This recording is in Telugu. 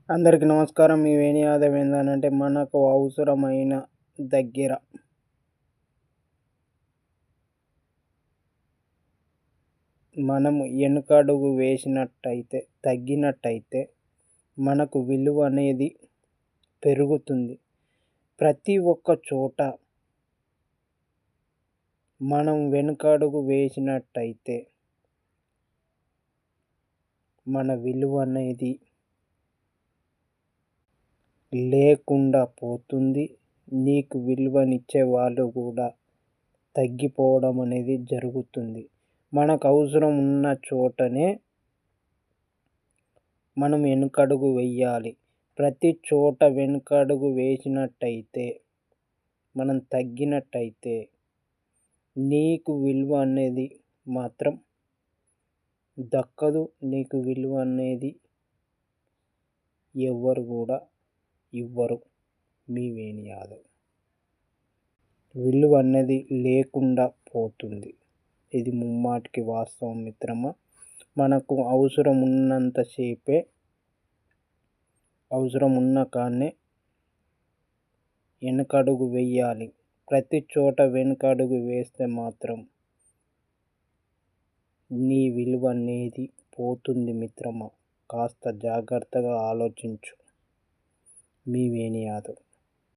అందరికీ నమస్కారం. మీ వేణి యాదవ్ ఏందనంటే మనకు అవసరమైన దగ్గర మనము వెనుకడుగు వేసినట్టయితే తగ్గినట్టయితే మనకు విలువ అనేది పెరుగుతుంది. ప్రతి ఒక్క చోట మనం వెనుకడుగు వేసినట్టయితే మన విలువ అనేది లేకుండా పోతుంది. నీకు విలువనిచ్చే వాళ్ళు కూడా తగ్గిపోవడం అనేది జరుగుతుంది. మనకు అవసరం ఉన్న చోటనే మనం వెనుకడుగు వేయాలి. ప్రతి చోట వెనుకడుగు వేసినట్టయితే మనం తగ్గినట్టయితే నీకు విలువ అనేది మాత్రం దక్కదు. నీకు విలువ అనేది ఎవ్వరు కూడా ఇవ్వరు. మీ వేణి యాదవ్. విలువ అన్నది లేకుండా పోతుంది. ఇది ముమ్మాటికి వాస్తవం మిత్రమా. మనకు అవసరం ఉన్నంతసేపే అవసరం ఉన్న కాడనే వెనుకడుగు వేయాలి. ప్రతి చోట వెనుకడుగు వేస్తే మాత్రం నీ విలువ అనేది పోతుంది మిత్రమా. కాస్త జాగ్రత్తగా ఆలోచించు. మీ వేణి యాదవ్.